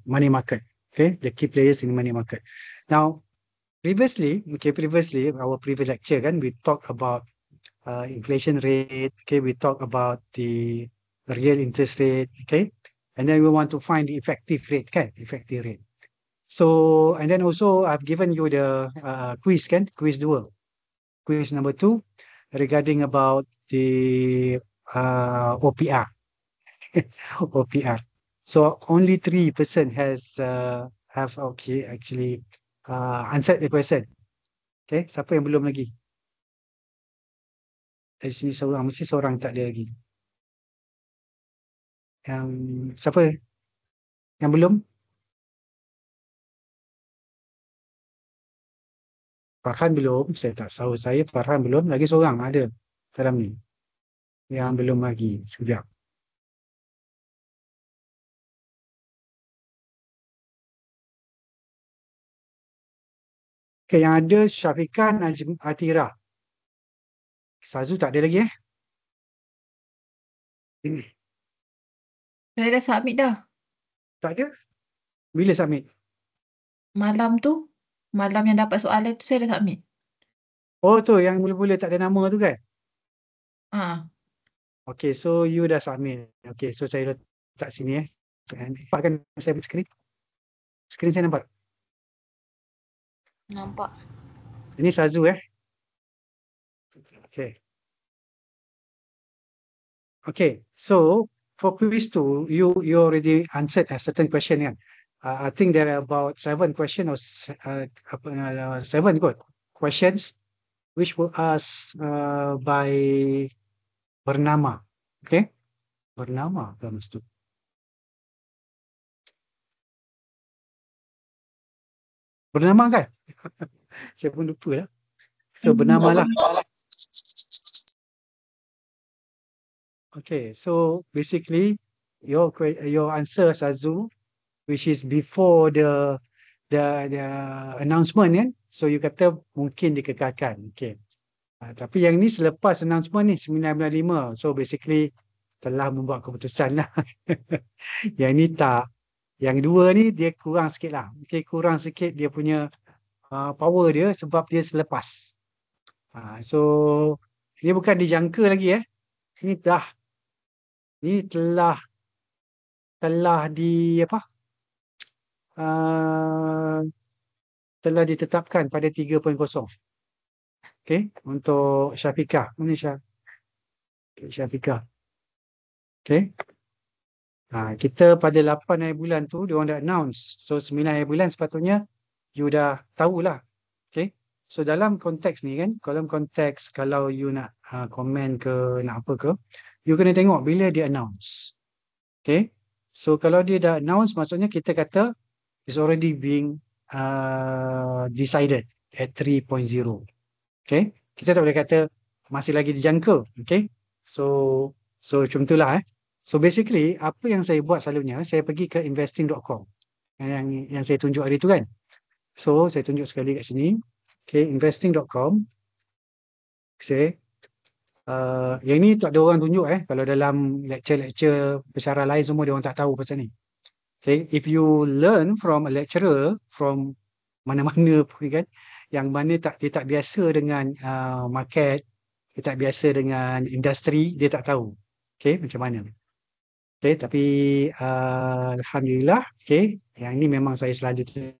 money market. Okay, the key players in money market. Now, previously, our previous lecture kan, we talk about inflation rate. Okay, we talk about the real interest rate. Okay, and then we want to find the effective rate kan, effective rate. So, and then also I've given you the quiz kan, quiz 2. Quiz number 2 regarding about the OPR. OPR. So only 3% have okay actually answered the question. Okay, siapa yang belum lagi? Dari sini seorang, mesti seorang tak ada lagi. Yang siapa? Yang belum? Farhan belum. Saya tak tahu saya Farhan belum. Lagi seorang ada dalam ni. Yang belum lagi. Sekejap. Okay, yang ada Syafiqah, Najm, Atira. Sazu tak ada lagi Saya dah submit dah. Tak ada? Bila submit? Malam yang dapat soalan tu saya dah submit. Oh tu yang mula-mula tak ada nama tu kan? Ah, Okay, so you dah submit. Okay, so saya letak sini Nampak kan saya screen? Screen saya nampak? nampak. Ini Sazu Okay. Okay, so for quiz 2, you already answered a certain question kan? I think there are about 7 questions or 7 questions which were asked by bernama. Okay? Bernama apa maksud? Bernama kan? Saya pun lupa lah. So bernama lah. Okay, so basically your answer Sazu, which is before the announcement kan? So you kata mungkin dikekalkan. Okay. Tapi yang ni selepas announcement ni 995. So basically telah membuat keputusan lah. Yang ni tak. Yang dua ni dia kurang sikit lah. Okay, kurang sikit dia punya power dia sebab dia selepas. So ini bukan dijangka lagi Ini telah di apa? Telah ditetapkan pada 3.0. Okay, untuk Syafiqah. Mana Syafiqah? Okay. Kita pada 8 hari bulan tu dia orang dah announce. So 9 hari bulan sepatutnya you dah tahulah. Okay. So dalam konteks ni kan, dalam konteks kalau you nak komen ke, nak apa ke, you kena tengok bila dia announce. Okay. So kalau dia dah announce, maksudnya kita kata it's already being decided at 3.0. Okay. Kita tak boleh kata masih lagi dijangka. Okay. So macam itulah So basically, apa yang saya buat selalunya, saya pergi ke investing.com. Yang saya tunjuk hari tu kan. So, saya tunjuk sekali kat sini. Okay, investing.com. Okay. Yang ni tak ada orang tunjuk Kalau dalam lecture-lecture pesyarah lain semua, dia orang tak tahu pasal ni. Okay, if you learn from a lecturer, from mana-mana pun kan, yang mana dia tak biasa dengan market, dia tak biasa dengan industri, dia tak tahu. Okay, macam mana. Okay, tapi Alhamdulillah, okay, yang ini memang saya selalu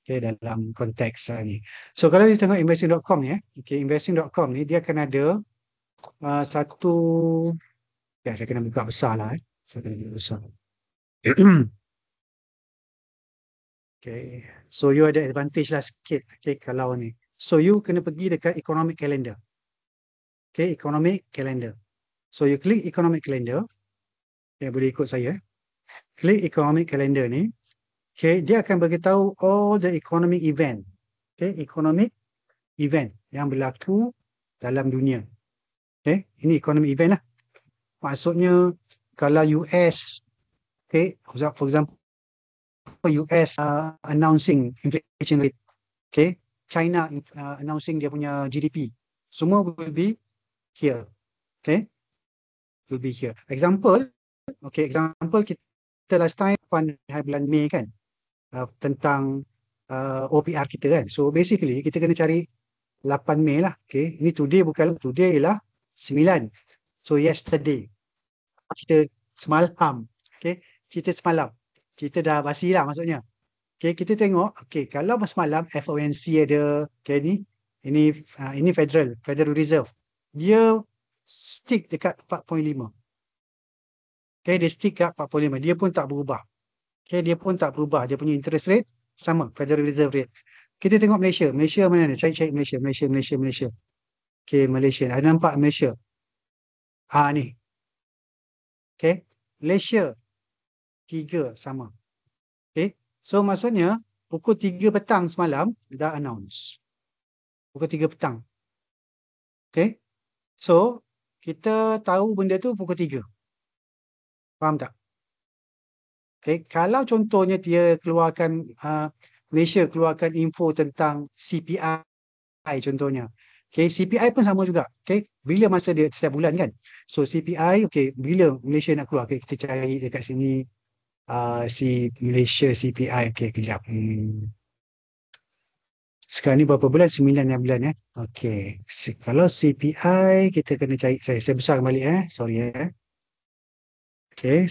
okay, dalam konteks ni. So, kalau you tengok investing.com ni, okay, investing.com ni, dia akan ada satu, saya kena buka besar lah. Saya kena buka besar. Okay, so you ada advantage lah sikit, okay, kalau ni. So, you kena pergi dekat economic calendar. Okay, economic calendar. So, you klik economic calendar. Okay, boleh ikut saya. Klik economic calendar ni. Okay, dia akan beritahu all the economic event. Okay, economic event yang berlaku dalam dunia. Okay, ini economic event lah. Maksudnya, kalau US, okay, for example, US announcing inflation rate. Okay, China announcing dia punya GDP. Semua will be here. Okay, will be here. Example, okay, example kita last time bulan Mei kan. tentang OPR kita kan. So basically kita kena cari 8 Mei lah. Okay. Ni today bukan, today ialah 9. So yesterday. Cerita semalam. Okay. Cerita semalam. Cerita dah basi lah maksudnya. Okay, kita tengok. Okay, kalau semalam FOMC ada, okay, ini Federal Reserve. Dia stick dekat 4.5. Okay, dia stick kat 4.5. Dia pun tak berubah. Okay, dia pun tak berubah. Dia punya interest rate sama, Federal Reserve rate. Kita tengok Malaysia. Malaysia mana ni? Cari Malaysia. Okay, Malaysia. Ada nampak Malaysia? Ni. Okay, Malaysia 3 sama. Okay, so maksudnya pukul 3 petang semalam dah announce. Pukul 3 petang. Okay, so kita tahu benda tu pukul 3. Faham tak? Okay, kalau contohnya dia keluarkan, Malaysia keluarkan info tentang CPI contohnya. Okay, CPI pun sama juga. Okay, bila masa dia setiap bulan kan. So CPI, okay, bila Malaysia nak keluar? Okay, kita cari dekat sini si Malaysia CPI. Okay, kejap. Sekarang ni berapa bulan? 9 bulan ya. Okay, kalau CPI kita kena cari. Saya besar balik sorry Okay,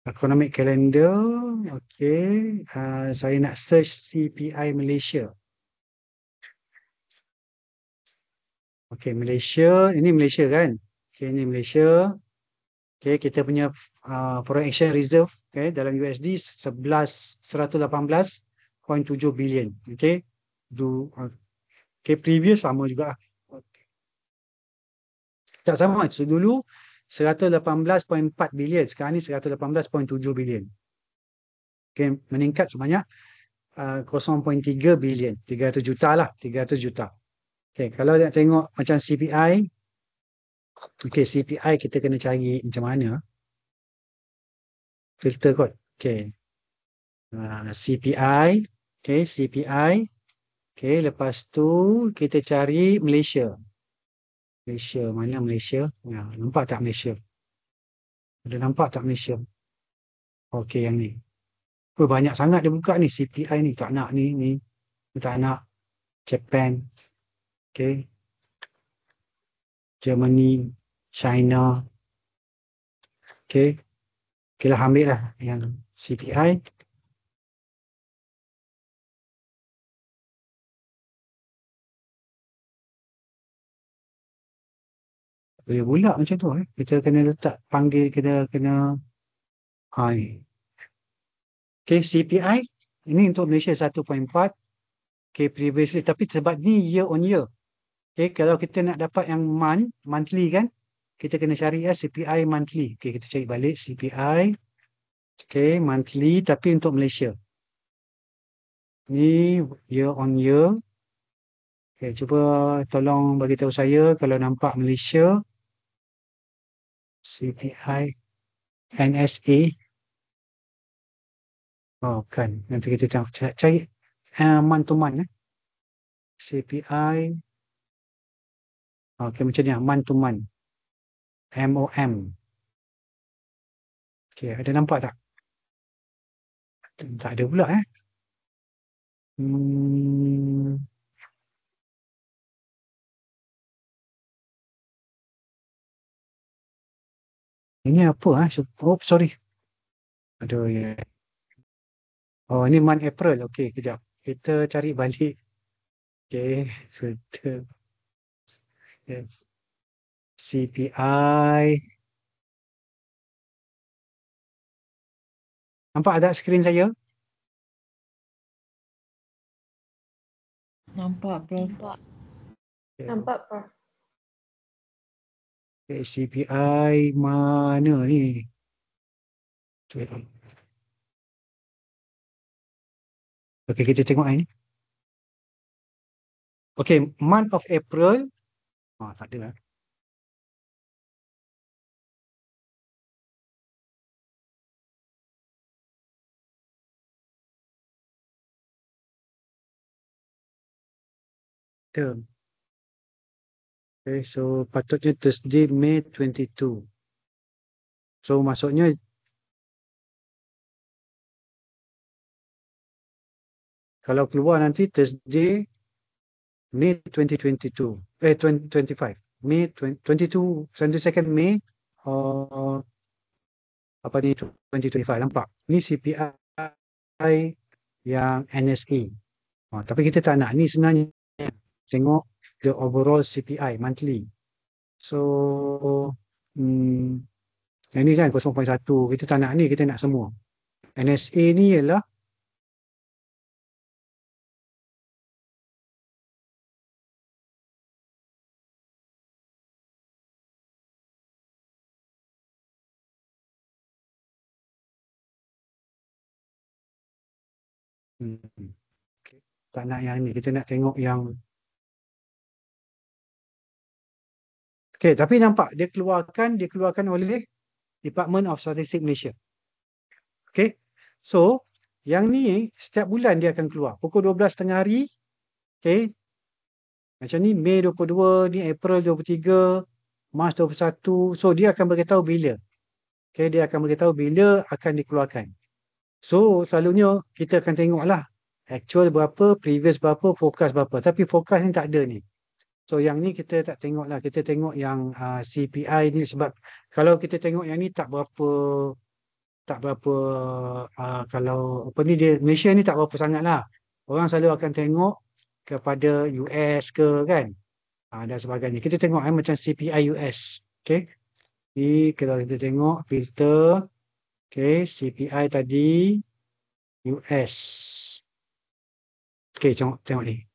economic calendar. Okay, saya nak search CPI Malaysia. Okay, Malaysia. Ini Malaysia kan? Okay, ini Malaysia. Okay, kita punya foreign exchange reserve, okay, dalam USD 118.7 bilion. Okay, okay, previous sama juga. Tak sama. So dulu 118.4 bilion. Sekarang ni 118.7 bilion. Okay, meningkat sebanyak 0.3 bilion. 300 juta lah. 300 juta. Okay, kalau nak tengok macam CPI, okay, CPI kita kena cari macam mana? Filter kot. Okay. CPI. Okay, CPI. Okay, lepas tu kita cari Malaysia. Malaysia, mana Malaysia? Nampak tak Malaysia? Ada nampak tak Malaysia? Okay, yang ni. Banyak sangat dia buka ni. CPI ni. Tak nak ni. Tak nak. Japan. Okay. Germany. China. Okay. Okay lah, ambil lah yang CPI. Boleh pula macam tu. Kita kena letak, panggil, kena ni. Okay, CPI. Ini untuk Malaysia 1.4. Okay, previously. Tapi sebab ni year on year. Okay, kalau kita nak dapat yang monthly kan, kita kena cari CPI monthly. Okay, kita cari balik CPI. Okay, monthly tapi untuk Malaysia. Ni year on year. Okay, cuba tolong bagi tahu saya kalau nampak Malaysia. CPI. NSA. Oh, kan. Nanti kita tengok. Cari month to month. CPI. Okay, macam ni. Month to month. MOM. Okay, ada nampak tak? Tak ada pula Ini apa Oh, sorry. Aduh, ya. Oh, ini month April. Okey, kejap. Kita cari balik. Okey, filter. CPI. Nampak ada skrin saya? Nampak, Prof. Nampak, Prof. Okay, CPI mana ni? Okey, kita tengok ini. Okey, month of April. Tak ada. Okay, so patutnya Thursday, May 22. So maksudnya Kalau keluar nanti Thursday, May 2022. 2025. May 22, 22nd May, apa ni, 2025. Nampak? Ni CPI yang NSA. Tapi kita tak nak. Ni sebenarnya tengok the overall CPI monthly. So, yang ni kan 0.1. Kita tak nak ni, kita nak semua. NSA ni ialah okay. Tak nak yang ni, kita nak tengok yang okay, tapi nampak dia keluarkan oleh Department of Statistics Malaysia. Okay. So, yang ni setiap bulan dia akan keluar. Pukul 12 tengah hari. Okay. Macam ni Mei 22, ni April 23, Mac 21. So, dia akan beritahu bila. Okay, dia akan beritahu bila akan dikeluarkan. So, selalunya kita akan tengoklah actual berapa, previous berapa, forecast berapa. Tapi forecast ni tak ada ni. So, yang ni kita tak tengok lah. Kita tengok yang CPI ni sebab kalau kita tengok yang ni tak berapa kalau apa ni dia Malaysia ni tak berapa sangat lah. Orang selalu akan tengok kepada US ke kan. Dan sebagainya. Kita tengok macam CPI US. Okay. Ni kalau kita tengok filter. Okay. CPI tadi US. Okay. Tengok ni.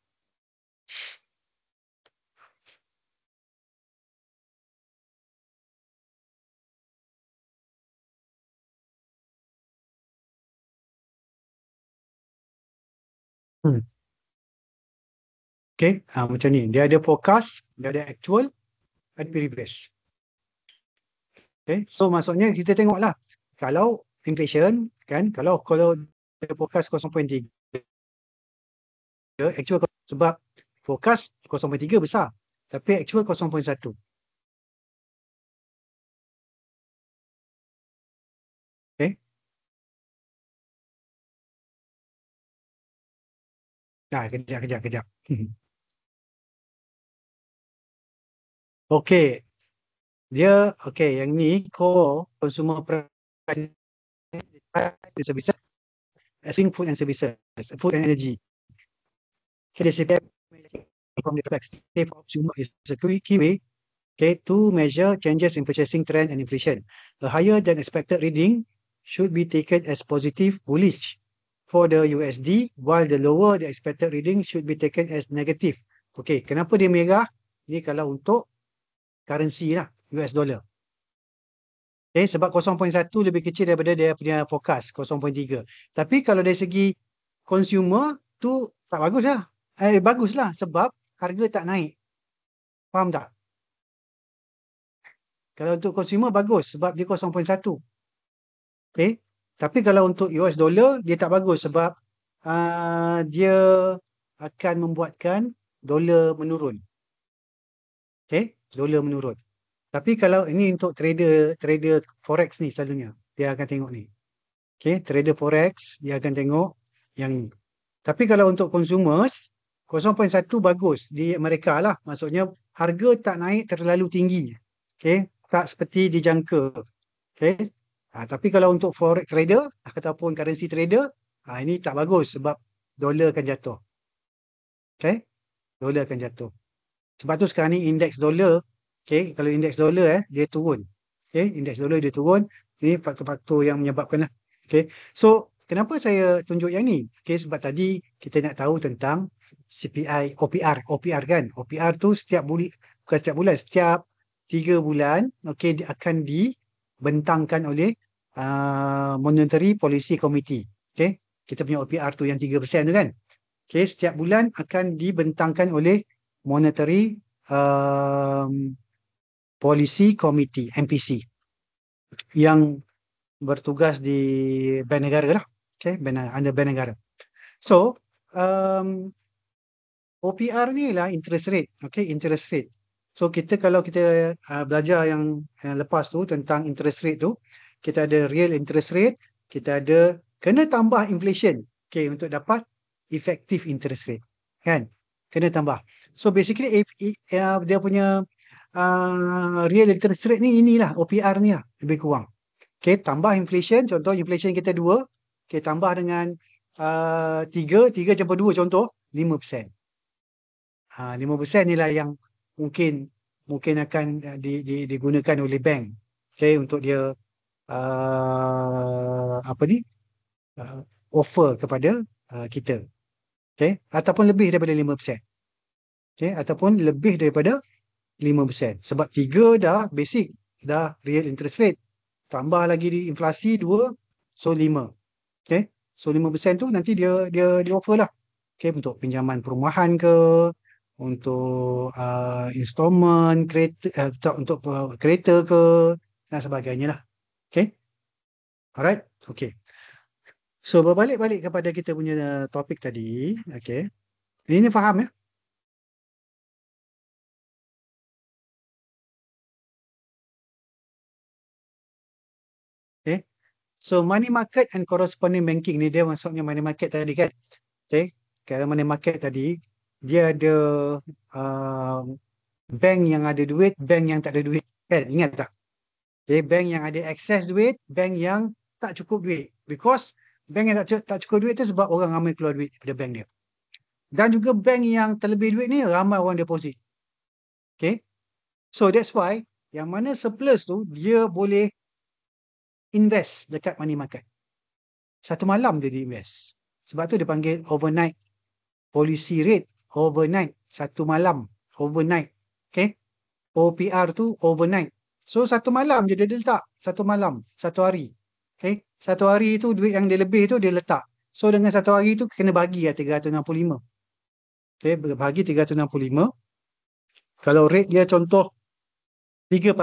Okay, macam ni. Dia ada forecast, dia ada actual, ada previous. Okay, so maksudnya kita tengoklah. Kalau inflation, kan, kalau dia forecast 0.3, actual sebab forecast 0.3 besar, tapi actual 0.1. Okay. Kejap. Okay. Dia, okay, yang ni core consumer price services, food and services, food and energy. Okay, the CPI from the perspective of consumer is a key way, okay, to measure changes in purchasing trend and inflation. A higher than expected reading should be taken as positive bullish for the USD, while the lower the expected reading should be taken as negative. Okay, kenapa dia merah? Ni kalau untuk currency lah, US dollar. Okay, sebab 0.1 lebih kecil daripada dia punya forecast, 0.3. Tapi kalau dari segi consumer, tu tak bagus lah. Bagus lah sebab harga tak naik. Faham tak? Kalau untuk consumer bagus sebab dia 0.1. Okay. Tapi kalau untuk US dollar, dia tak bagus sebab dia akan membuatkan dolar menurun. Okay, dolar menurun. Tapi kalau ini untuk trader forex ni selalunya, dia akan tengok ni. Okay, trader forex, dia akan tengok yang ni. Tapi kalau untuk consumers, 0.1 bagus di mereka lah. Maksudnya harga tak naik terlalu tinggi. Okay, tak seperti dijangka. Okay. Tapi kalau untuk forex trader ataupun currency trader, ini tak bagus sebab dolar akan jatuh. Okay, dolar akan jatuh. Sebab tu sekarang ni indeks dolar, okay, kalau indeks dolar dia turun. Okay, indeks dolar dia turun. Ini faktor-faktor yang menyebabkan lah. Okay, so kenapa saya tunjuk yang ni? Okay, sebab tadi kita nak tahu tentang CPI, OPR kan. OPR tu setiap bulan, bukan setiap bulan, setiap 3 bulan, okay, dia akan dibentangkan oleh Monetary Policy Committee. Okay, kita punya OPR tu yang 3% tu kan. Okay, setiap bulan akan dibentangkan oleh Monetary Policy Committee, MPC, yang bertugas di Bank Negara lah. Okay, under Bank Negara. So, OPR ni lah interest rate. Okay, interest rate. So, kalau kita belajar yang lepas tu tentang interest rate tu, kita ada real interest rate, kita ada kena tambah inflation. Okay, untuk dapat effective interest rate. Kan? Kena tambah. So basically dia punya real interest rate ni inilah OPR ni lah lebih kurang. Okay, tambah inflation, contoh inflation kita 2, okay, tambah dengan 3 campur 2 contoh 5%. 5% ni lah yang mungkin akan digunakan oleh bank, okay, untuk dia offer kepada kita, okay, ataupun lebih daripada 5%, okay, ataupun lebih daripada 5%. Sebab 3 dah basic, dah real interest rate, tambah lagi di inflasi 2, so 5. Okay, so 5% tu nanti dia offer lah, okay, untuk pinjaman perumahan ke, untuk installment kereta, untuk kereta ke dan sebagainya lah. Okay, alright, okay. So berbalik kepada kita punya topik tadi, okay. Ini faham ya? Okay. So money market and corresponding banking ni dia maksudnya money market tadi kan. Okay. Kalau money market tadi dia ada bank yang ada duit, bank yang tak ada duit. Kan? Ingat tak? Okay. Bank yang ada excess duit, bank yang tak cukup duit. Because bank yang tak cukup duit tu sebab orang ramai keluar duit daripada bank dia. Dan juga bank yang terlebih duit ni ramai orang deposit. Okay. So that's why yang mana surplus tu dia boleh invest dekat money market. Satu malam dia invest. Sebab tu dia panggil overnight policy rate, overnight, satu malam, overnight. Okay. OPR tu overnight. So satu malam je dia letak, satu malam, satu hari. Okay. Satu hari tu duit yang dia lebih tu dia letak. So dengan satu hari tu kena bagi lah 365. Okay. Bagi 365. Kalau rate dia contoh 3%,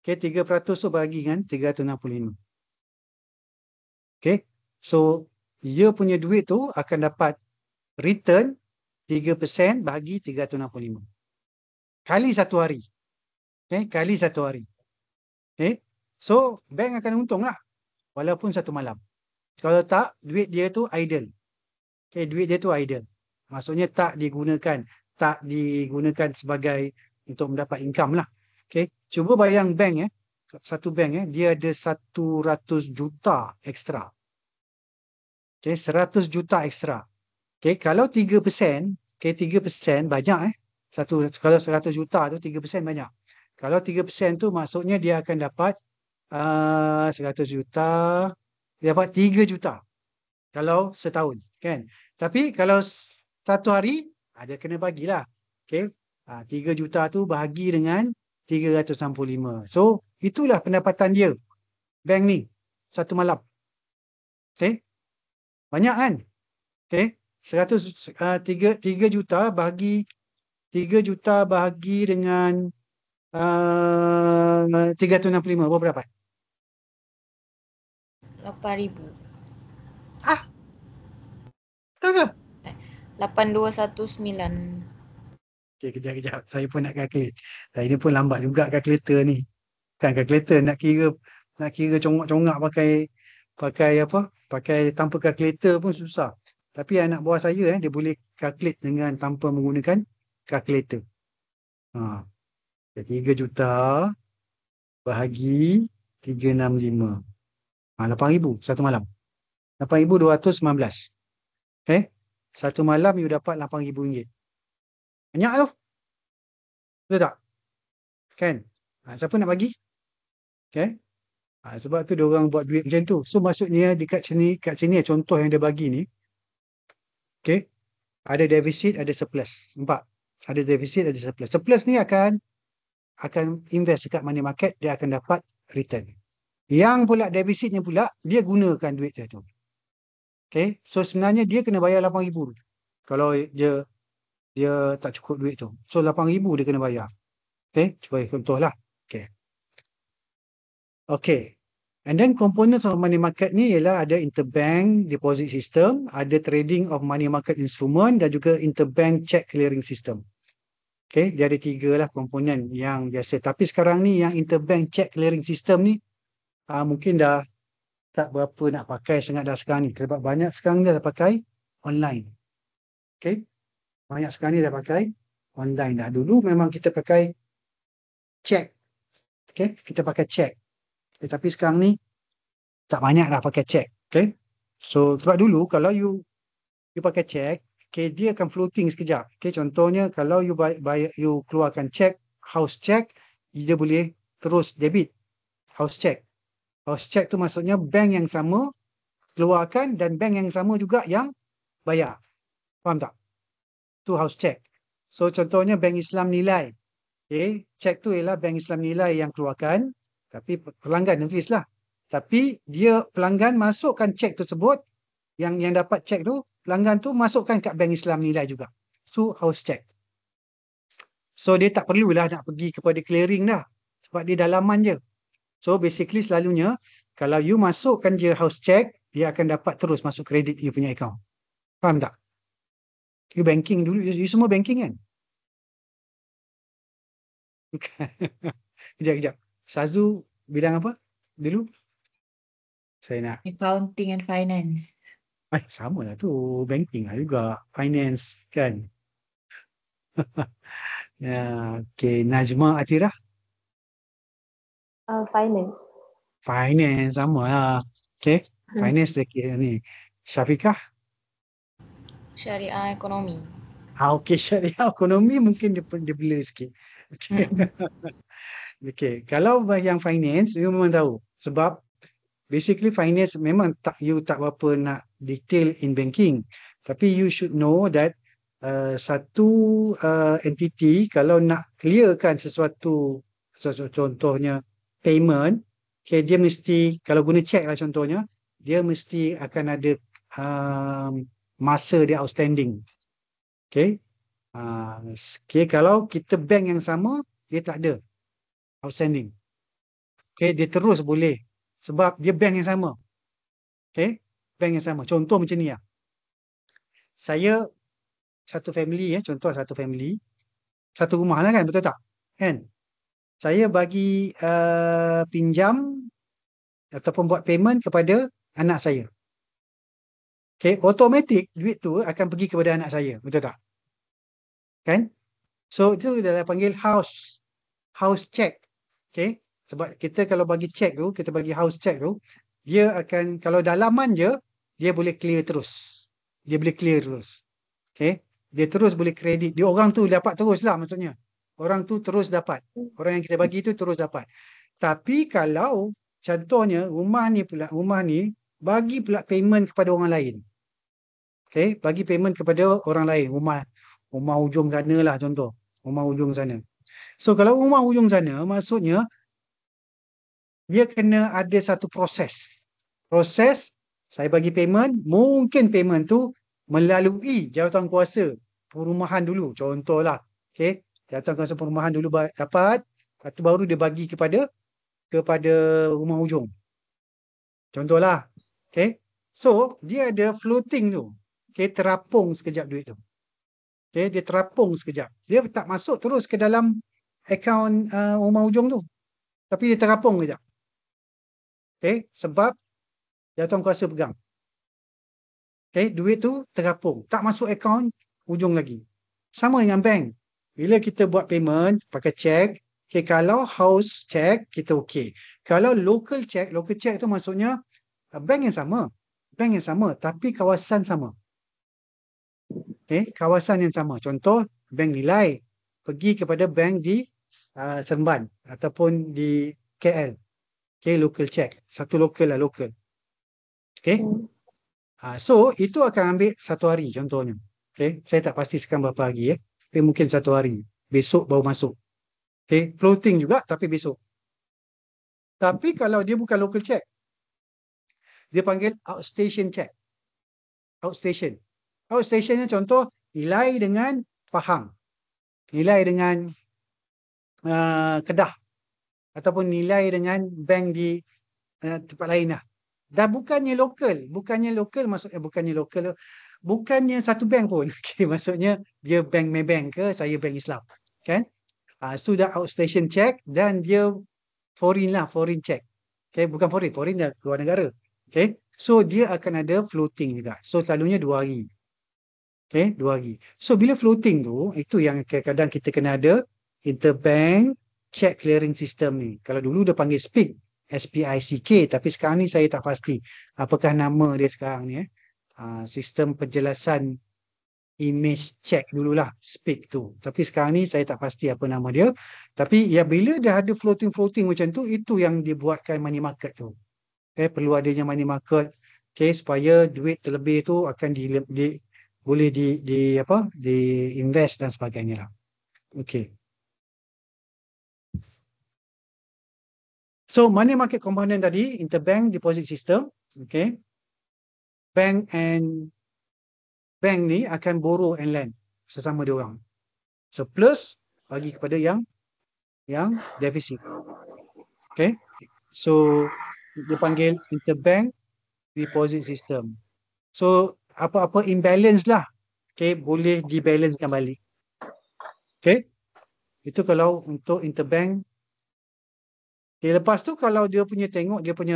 okay, 3% tu bagi dengan 365. Okay. So, dia punya duit tu akan dapat return 3% bagi 365. Kali satu hari. Okay. Kali satu hari. Okay. So, bank akan untung lah. Walaupun satu malam. Kalau tak, duit dia tu idle. Okay. Duit dia tu idle. Maksudnya tak digunakan sebagai untuk mendapat income lah. Okay. Cuba bayang bank satu bank dia ada 100 juta ekstra. Okay, 100 juta ekstra. Okay, kalau 3%, okay, 3% banyak kalau 100 juta tu 3% banyak. Kalau 3% tu maksudnya dia akan dapat 100 juta, dia dapat 3 juta. Kalau setahun, kan? Tapi kalau satu hari, dia kena bagilah. Okay, 3 juta tu bahagi dengan 365. So, itulah pendapatan dia. Bank ni. Satu malam. Okay. Banyak kan? Okay. 3 juta bahagi 3 juta bahagi dengan 365. Berapa dapat? 8,000. Betul ke? 8,219. Okay, kejap. Saya pun nak calculate. Saya ni pun lambat juga calculator ni. Kan calculator nak kira congak-congak pakai tanpa calculator pun susah. Tapi anak buah saya dia boleh calculate dengan tanpa menggunakan calculator. 3 juta bahagi 365. 8,000 satu malam. 8,219. Okay. Satu malam you dapat RM8,000. Banyak tu. Betul tak? Kan? Siapa nak bagi? Okay. Sebab tu diorang buat duit macam tu. So maksudnya kat sini contoh yang dia bagi ni. Okay. Ada defisit, ada surplus. Nampak? Ada defisit, ada surplus. Surplus ni akan invest dekat money market, dia akan dapat return. Yang pula defisitnya pula, dia gunakan duit dia tu. Okay. So sebenarnya dia kena bayar RM8,000. Kalau dia tak cukup duit tu. So RM8,000 dia kena bayar. Okay. Cuba contoh lah. Okay. Okay. And then components of money market ni ialah ada interbank deposit system, ada trading of money market instrument dan juga interbank check clearing system. Okay. Dia ada 3 lah komponen yang biasa. Tapi sekarang ni yang interbank check clearing system ni mungkin dah tak berapa nak pakai sangat dah sekarang ni. Sebab banyak sekarang dah pakai online. Okay. Banyak sekarang ni dah pakai online dah. Dulu memang kita pakai cek. Okay. Kita pakai cek. Tetapi sekarang ni tak banyak dah pakai cek. Okay. So sebab dulu kalau you pakai cek, okay, dia akan floating sekejap. Okay. Contohnya kalau you bayar, you keluarkan cek, house check, dia boleh terus debit. House check. House check tu maksudnya bank yang sama keluarkan dan bank yang sama juga yang bayar. Faham tak? Tu house check. So contohnya Bank Islam Nilai. Okay. Cek tu ialah Bank Islam Nilai yang keluarkan. Tapi pelanggan notice lah. Tapi dia pelanggan masukkan cek tersebut. Yang dapat cek tu, pelanggan tu masukkan kat Bank Islam Nilai juga. So house check. So dia tak perlulah nak pergi kepada clearing dah. Sebab dia dalaman je. So basically selalunya kalau you masukkan je house check, dia akan dapat terus masuk kredit you punya account. Faham tak? You banking dulu, you semua banking kan? Bukan. Kejap. Sazu bidang apa dulu? Saya nak. Accounting and finance. Sama lah tu. Banking lah juga. Finance kan? Ya, okay. Najma Atirah? Finance. Finance, sama lah. Okay. Finance dia ni. Syafiqah? Syariah ekonomi. Okay, syariah ekonomi mungkin dia blur sikit. Okay. Okay. Kalau yang finance, you memang tahu. Sebab basically finance memang you tak berapa nak detail in banking. Tapi you should know that satu entity kalau nak clearkan sesuatu contohnya payment, okay, dia mesti, kalau guna check lah contohnya, dia mesti akan ada masa dia outstanding. Okay. Okay, kalau kita bank yang sama, dia tak ada outstanding. Okay, dia terus boleh. Sebab dia bank yang sama. Okay, bank yang sama. Contoh macam ni lah. Saya satu family, contoh satu family, satu rumah lah kan, betul tak? Kan? Saya bagi pinjam ataupun buat payment kepada anak saya. Okay, automatik duit tu akan pergi kepada anak saya, betul tak? Kan? So itu adalah panggil house check. Okay? Sebab kita kalau bagi check tu, kita bagi house check tu, dia akan, kalau dalaman je, dia boleh clear terus. Dia boleh clear terus. Okay? Dia terus boleh kredit. Dia orang tu dapat terus lah maksudnya. Orang tu terus dapat. Orang yang kita bagi tu terus dapat. Tapi kalau contohnya rumah ni bagi pula payment kepada orang lain. Okay? Bagi payment kepada orang lain. Rumah ujung sana lah contoh. Rumah ujung sana. So kalau rumah ujung sana, maksudnya dia kena ada satu proses. Proses, saya bagi payment, mungkin payment tu melalui jawatan kuasa perumahan dulu. Contohlah. Okay? Jawatan kuasa perumahan dulu dapat, lepas tu baru dia bagi kepada rumah ujung. Contohlah. Okay? So, dia ada floating tu. Okay? Terapung sekejap duit tu. Okay? Dia terapung sekejap. Dia tak masuk terus ke dalam akaun rumah ujung tu. Tapi dia terapung sekejap. Okay? Sebab jawatan kuasa pegang. Okay? Duit tu terapung. Tak masuk akaun ujung lagi. Sama dengan bank. Bila kita buat payment pakai cek, okay, kalau house check kita okey. Kalau local check tu maksudnya bank yang sama. Bank yang sama tapi kawasan sama. Okay, kawasan yang sama. Contoh bank Nilai pergi kepada bank di Seremban ataupun di KL. Okay, local check. Satu local lah, local. Okay. So itu akan ambil satu hari contohnya. Okay, saya tak pastikan berapa hari tapi mungkin satu hari. Besok baru masuk. Okay, floating juga tapi besok. Tapi kalau dia bukan local check, dia panggil outstation check. Outstation. Outstationnya contoh Nilai dengan Pahang. Nilai dengan Kedah. Ataupun nilai dengan bank di tempat lain lah. Dah bukannya lokal. Bukannya satu bank pun. Okay, maksudnya dia bank Maybank ke, saya bank Islam. Kan? Sudah outstation check dan dia foreign check. Okay, bukan foreign dah luar negara. Okay, so dia akan ada floating juga. So selalunya 2 hari. Okay, 2 hari. So bila floating tu, itu yang kadang-kadang kita kena ada interbank check clearing system ni. Kalau dulu dia panggil SPIC, SPICK, tapi sekarang ni saya tak pasti apakah nama dia sekarang ni. Sistem penjelasan image check dululah, SPIC tu. Tapi sekarang ni saya tak pasti apa nama dia. Tapi ya bila dah ada floating macam tu, itu yang dibuatkan money market tu. Okay, perlu adanya money market, okay, supaya duit terlebih tu akan boleh di invest dan sebagainya lah. Okay. So money market component tadi, interbank deposit system, okay. Bank ni akan borrow and lend sesama dia orang. Surplus bagi kepada yang defisit. Okay. So dia panggil interbank deposit system. So apa-apa imbalance lah, okay, boleh dibalancekan balik. Okay. Itu kalau untuk interbank. Okay, lepas tu kalau dia punya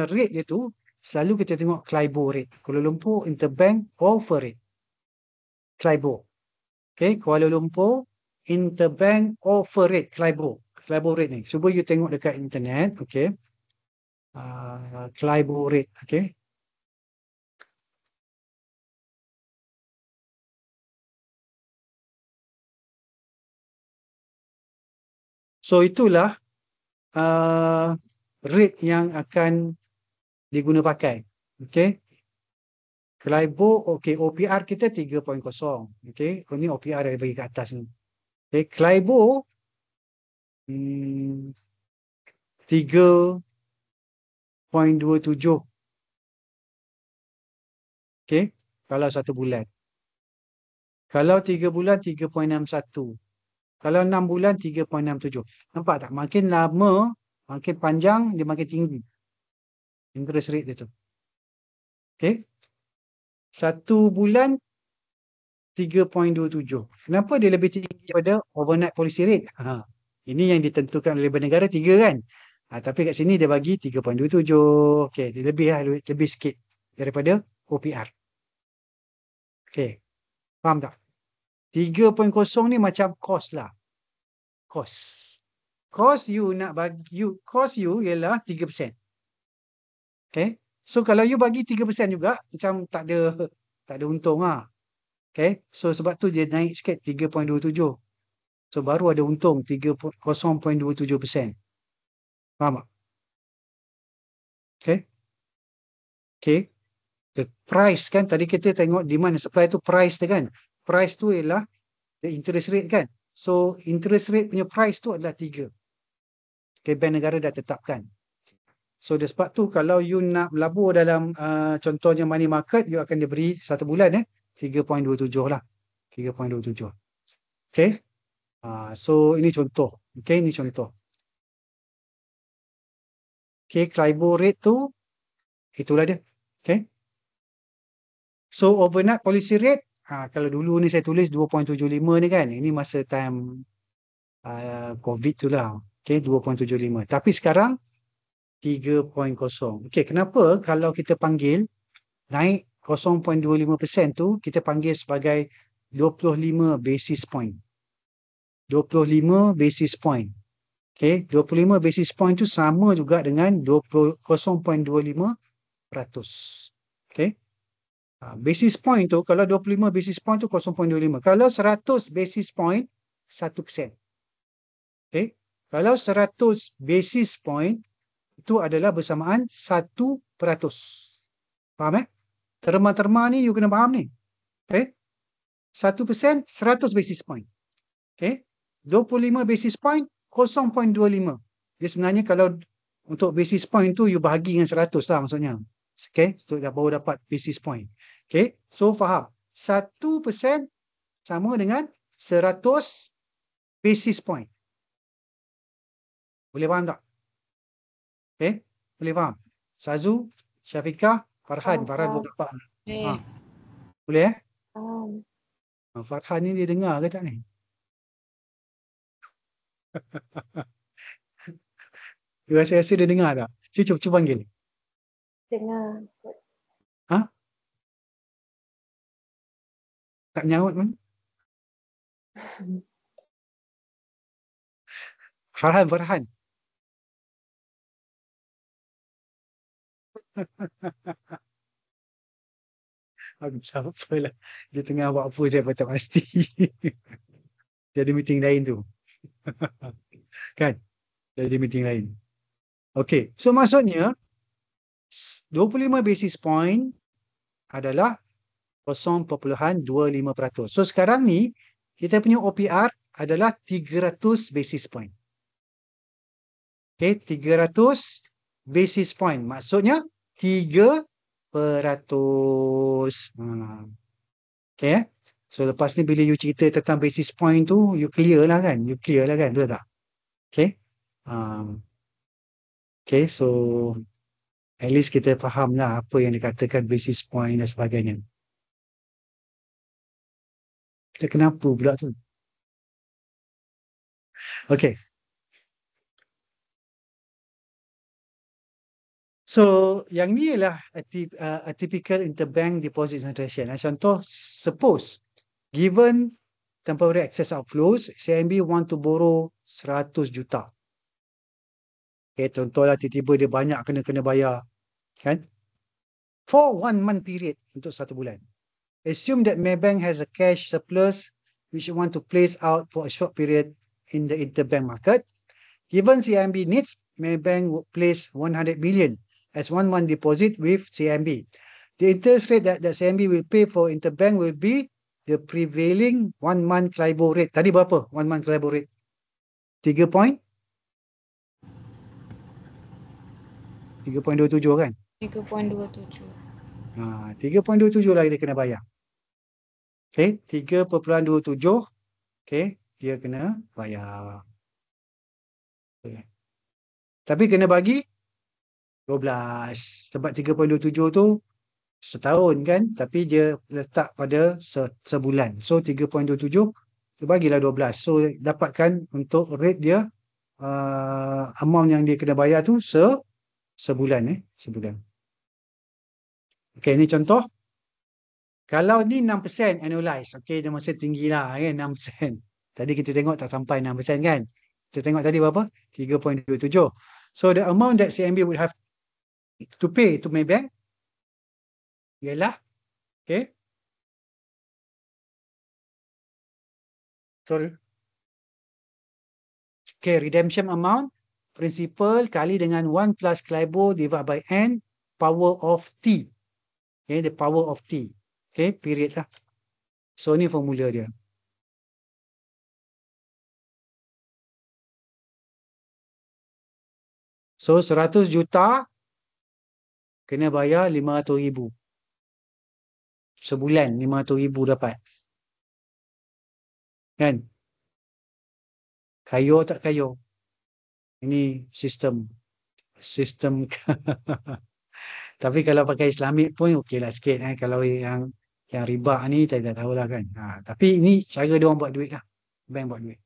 rate dia tu, selalu kita tengok CLIBOR rate. Kuala Lumpur Interbank Offer Rate. CLIBOR. Okay, Kuala Lumpur Interbank Offer Rate, CLIBOR. CLIBOR rate ni. Cuba you tengok dekat internet, okay. CLIBOR rate, okay. So itulah rate yang akan diguna pakai. Okay. CLIBOR, okay, OPR kita 3.0. Okay, ini OPR yang bagi ke atas ni. Okay, CLIBOR 3.27. Okay, kalau 1 bulan. Kalau 3 bulan 3.61. Kalau 6 bulan 3.67. Nampak tak? Makin lama, makin panjang, dia makin tinggi interest rate dia tu. Okay. 1 bulan 3.27. Kenapa dia lebih tinggi daripada overnight policy rate? Ini yang ditentukan oleh Bank Negara 3 kan? Tapi kat sini dia bagi 3.27. Okay, dia lebih sikit daripada OPR. Okay, faham tak? 3.0 ni macam cost lah. Cost you ialah 3%. Okay, so kalau you bagi 3% juga, macam tak ada untung lah. Okay, so sebab tu dia naik sikit 3.27. So baru ada untung 0.27%. Faham tak? Okay. Okay. The price kan, tadi kita tengok demand and supply tu price tu kan. Price tu ialah the interest rate kan. So interest rate punya price tu adalah 3. Okay, Bank Negara dah tetapkan. So sebab tu kalau you nak melabur dalam contohnya money market, you akan diberi 1 bulan 3.27 lah. 3.27. Okay. So ini contoh. Okay, ini contoh. Okay, CLIBOR rate tu itulah dia. Okay. So overnight policy rate, kalau dulu ni saya tulis 2.75 ni kan, ini masa time COVID tu lah. Okay, 2.75. Tapi sekarang 3.0. Okay, kenapa kalau kita panggil naik 0.25% tu, kita panggil sebagai 25 basis point. 25 basis point. Okay, 25 basis point tu sama juga dengan 0.25%. Okay. Basis point tu, kalau 25 basis point tu 0.25. Kalau 100 basis point, 1%. Okay. Kalau 100 basis point, itu adalah bersamaan 1%. Faham Terma-terma ni you kena faham ni. Okay. 1%, 100 basis point. Okay. 25 basis point, 0.25. Dia sebenarnya kalau untuk basis point tu, you bahagi dengan 100 lah maksudnya. Okay. So, baru dapat basis point. Okay. So, faham. 1% sama dengan 100 basis point. Boleh faham tak? Okay. Boleh faham? Sazu, Syafiqah, Farhan. Farhan boleh dapat. Boleh Farhan ni dia dengar ke tak ni? Dia rasa dia dengar tak? Cuba panggil. Dengar. Tak nyaut pun. Farhan. Aku tak apa lah. Dia tengah buat apa saya pun tak pasti. Dia ada meeting lain tu. Kan? Dia ada meeting lain. Okay. So maksudnya 25 basis point adalah 0.25%. So sekarang ni kita punya OPR adalah 300 basis point. Okay, 300 basis point. Maksudnya 3%. Okay. So lepas ni bila you cerita tentang basis point tu, you clear lah kan? Betul tak? Okay. Okay, so at least kita faham lah apa yang dikatakan basis point dan sebagainya. Kita kenapa pula tu? Okay. So, yang ni ialah a typical interbank deposit transaction. Contoh, suppose, given temporary excess outflows, CIMB want to borrow 100 juta. Okay, contohlah tiba-tiba dia banyak kena bayar. Kan? For 1 month period, untuk 1 bulan. Assume that Maybank has a cash surplus which you want to place out for a short period in the interbank market. Given CIMB needs, Maybank would place 100 million as 1 month deposit with CIMB. The interest rate that CIMB will pay for interbank will be the prevailing 1 month CLIBOR rate. Tadi berapa 1 month CLIBOR rate? 3 point? 3.27 kan? 3.27. 3.27 lah dia kena bayar. Okay, 3.27. Okay, dia kena bayar. Okay. Tapi kena bagi 12. Sebab 3.27 tu setahun kan, tapi dia letak pada sebulan. So 3.27 tu bagilah 12. So dapatkan untuk rate dia amount yang dia kena bayar tu sebulan. Sebulan. Okay, ni contoh. Kalau ni 6% annualize, okay, dia masih tinggi lah kan, 6%. Tadi kita tengok tak sampai 6% kan. Kita tengok tadi berapa? 3.27. So the amount that CIMB would have to pay to Maybank ialah, okay, okay, redemption amount, principal kali dengan 1 plus CLIBOR divided by N power of T. Okay, the power of T. Okay, period lah. So ni formula dia. So 100 juta kena bayar 500,000. Sebulan 500,000 dapat. Kan? Kayo tak kayo? Ini sistem. Tapi kalau pakai Islamik pun okey lah sikit. Kalau yang riba ni tak tahulah kan. Tapi ini cara dia orang buat duit lah. Bank buat duit.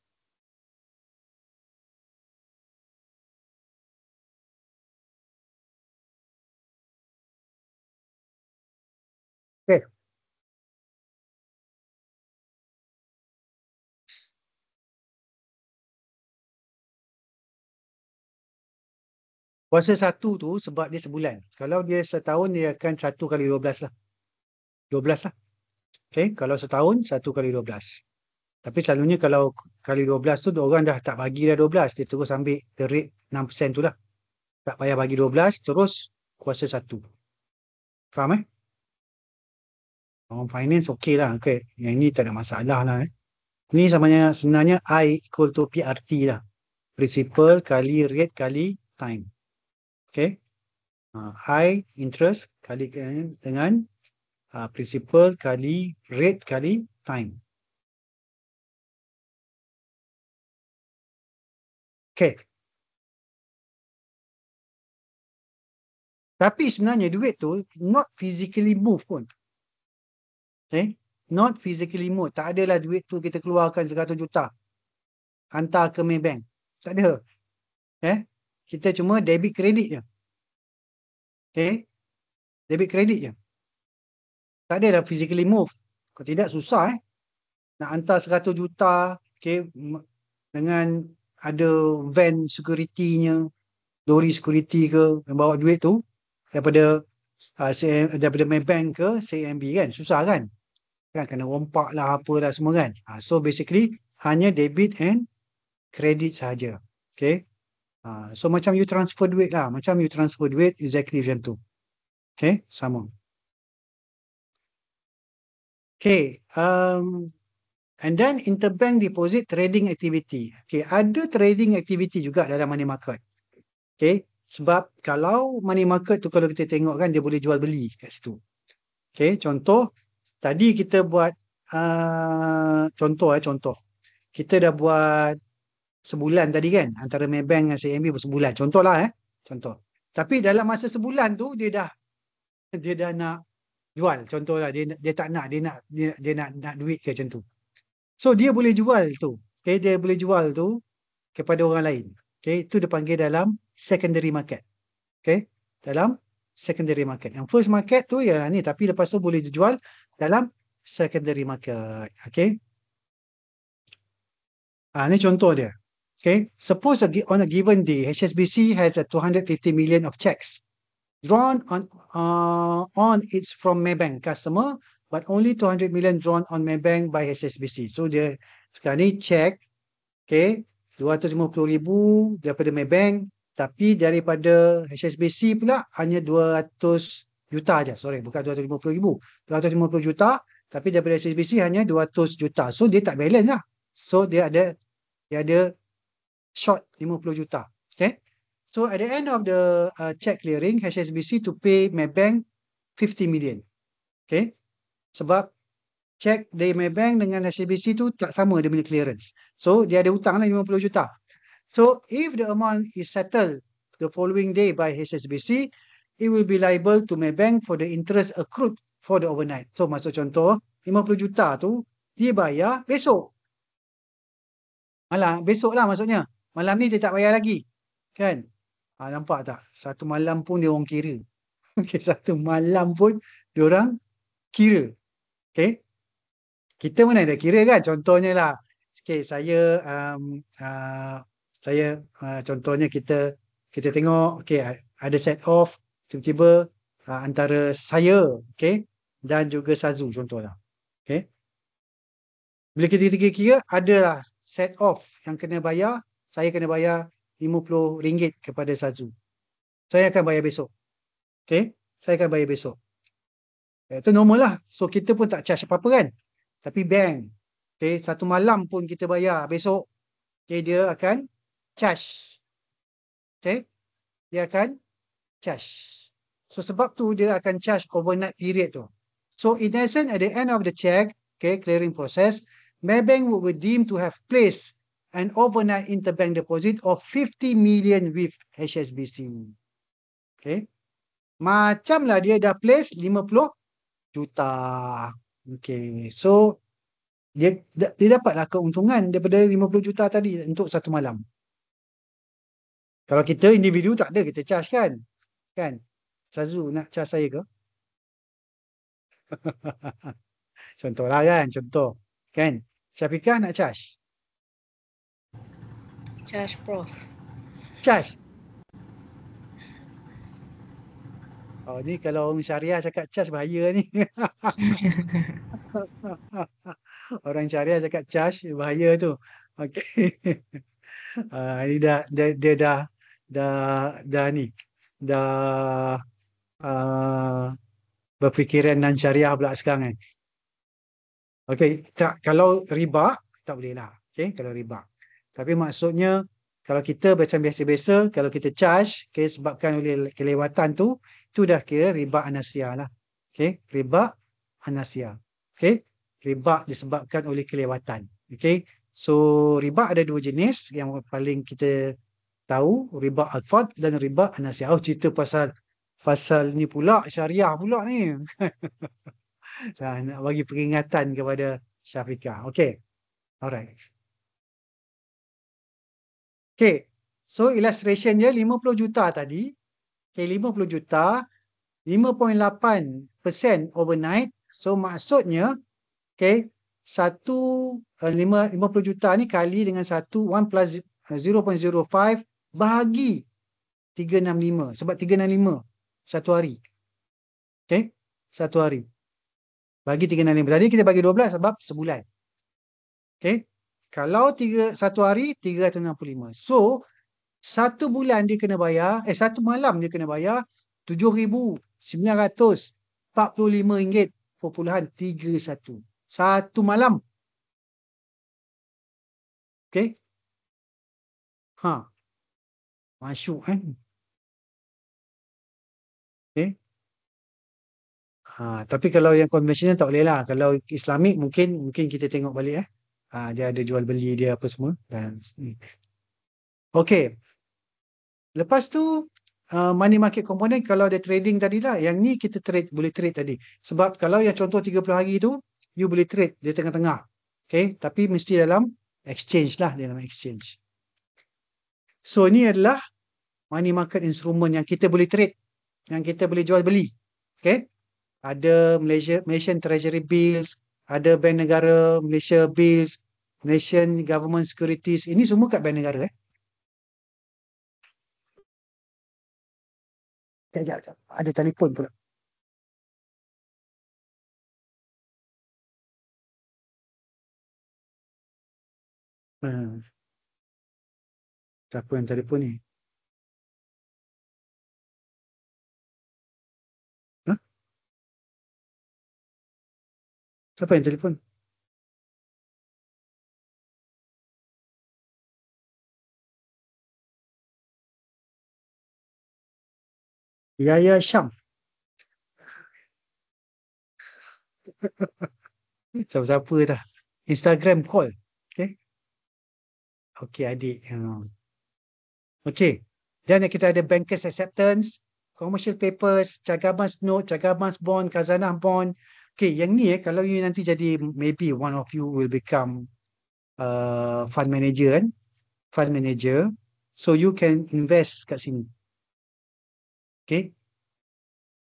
Okay. Kuasa 1 tu sebab dia sebulan. Kalau dia setahun, dia akan 1 kali 12 lah. 12 lah. Okay. Kalau setahun, 1 kali 12. Tapi selalunya kalau kali 12 tu, orang dah tak bagi dah 12. Dia terus ambil the rate 6% tu lah. Tak payah bagi 12, terus kuasa 1. Faham Orang finance okey lah. Okay. Yang ini tak ada masalah lah. Ini sebenarnya I equal to PRT lah. Principal kali rate kali time. Okay. I interest kali dengan principal kali rate kali time. Okay. Tapi sebenarnya duit tu not physically move pun. Okay. Not physically move. Tak adalah duit tu kita keluarkan 100 juta. Hantar ke Maybank. Tak ada. Kita cuma debit kredit je. Okay. Debit kredit je. Tak adalah physically move. Kalau tidak susah nak hantar 100 juta, okay, dengan ada van security-nya, lori security ke yang bawa duit tu daripada daripada Maybank ke CIMB kan, susah kan? Kan kena rompak lah apalah semua kan. So basically hanya debit and credit saja. Okay. So macam you transfer duit lah, macam you transfer duit exactly macam tu. Okay, sama. Okay, and then interbank deposit trading activity. Okay, ada trading activity juga dalam money market. Okay, sebab kalau money market tu kalau kita tengok kan dia boleh jual beli kat situ. Okay, contoh tadi kita buat contoh. Kita dah buat sebulan tadi kan antara Maybank dengan CIMB sebulan. Contohlah contoh. Tapi dalam masa sebulan tu dia dah nak jual. Contohlah dia tak nak dia nak duit ke macam tu. So dia boleh jual tu. Okay, dia boleh jual tu kepada orang lain. Okay, itu dipanggil dalam secondary market. Okay, dalam secondary market. Yang first market tu ya ni, tapi lepas tu boleh dijual dalam secondary market. Okay. Ni contoh dia. Okay, suppose on a given day, HSBC has a 250 million of checks drawn on its from Maybank customer, but only 200 million drawn on Maybank by HSBC. So dia sekarang ni check, okay, 250,000 daripada Maybank, tapi daripada HSBC pula hanya 200 juta aja. Sorry, bukan 250,000. 250 juta, tapi daripada HSBC hanya 200 juta. So dia tak balance lah. So dia ada short 50 juta. Okay. So at the end of the check clearing, HSBC to pay Maybank 50 million. Okay. Sebab check dari Maybank dengan HSBC tu tak sama dia punya clearance. So dia ada hutang lah 50 juta. So if the amount is settled the following day by HSBC, it will be liable to Maybank for the interest accrued for the overnight. So maksud contoh 50 juta tu dia bayar besok. Besok lah maksudnya. Malam ni dia tak bayar lagi. Kan? Nampak tak? Satu malam pun dia orang kira. Okay, satu malam pun dia orang kira. Okay? Kita mana ada kira kan? Contohnya lah. Okay, saya contohnya kita tengok, okay, ada set off tiba-tiba antara saya, okay, dan juga Sazu contohlah. Okay? Bila kita kira adalah set off yang kena bayar, saya kena bayar RM50 kepada Sazu. Saya akan bayar besok. Okay? Saya akan bayar besok. Itu normal lah. So kita pun tak charge apa-apa kan. Tapi bank, okay, satu malam pun kita bayar besok, okay, dia akan charge. Okay? Dia akan charge. So sebab tu dia akan charge overnight period tu. So in essence at the end of the check, okay, clearing process, Maybank would be deemed to have placed an overnight interbank deposit of 50 million with HSBC. Okay. Macamlah dia dah place 50 juta. Okay. So dia dapatlah keuntungan daripada 50 juta tadi untuk satu malam. Kalau kita individu tak ada, kita charge kan? Kan? Sazu nak charge saya ke? Contohlah kan, contoh. Kan? Syafiqah nak charge? Charge Prof. Charge. Oh ni kalau orang syariah cakap charge bahaya ni. Orang syariah cakap charge bahaya tu. Okey. Ini dia dah ni. Dah berfikiran dan syariah pula sekarang kan. Okey, kalau riba tak boleh lah. Okey, kalau riba. Tapi maksudnya kalau kita macam biasa-biasa, kalau kita charge, okay, sebabkan oleh kelewatan tu, itu dah kira riba anasia lah. Okay, riba anasia. Okay, riba disebabkan oleh kelewatan. Okay, so riba ada dua jenis yang paling kita tahu, riba al-fad dan riba anasia. Oh, cerita pasal ni pula, syariah pula ni. Nak bagi peringatan kepada Syafiqah. Okay, alright. Okay, so illustration dia 50 juta tadi. Okay, 50 juta, 5.8% overnight. So maksudnya Okay. 50 juta ni kali dengan 1 plus 0.05 bahagi 365. Sebab 365 satu hari. Okay. Satu hari. Bagi 365. Tadi kita bagi 12 sebab sebulan. Okay. Kalau satu hari 365. So, satu bulan dia kena bayar, satu malam dia kena bayar RM7,945.31. Satu malam. Okay. Masuk kan. Okay. Tapi kalau yang konvensional tak boleh lah. Kalau Islamik mungkin kita tengok balik dia ada jual beli dia apa semua. Okay. Lepas tu money market component kalau ada trading tadi lah. Yang ni kita boleh trade tadi. Sebab kalau yang contoh 30 hari tu, you boleh trade di tengah-tengah. Okay. Tapi mesti dalam exchange lah. Dalam exchange. So ini adalah money market instrument yang kita boleh trade. Yang kita boleh jual beli. Okay. Ada Malaysian Treasury Bills, ada Bank Negara Malaysia Bills, Malaysian Government Securities. Ini semua kat Bank Negara. Sekejap. Ada telefon pula. Siapa yang telefon ni? Siapa yang telefon? Yaya Syam. Siapa dah. Instagram call. Okay. Okay, adik. Okay. Dan kita ada bankers acceptance, commercial papers, Cagamas note, Cagamas bond, Khazanah bond. Okay, yang ni kalau you nanti jadi, maybe one of you will become fund manager kan. Fund manager. So you can invest kat sini. Okay.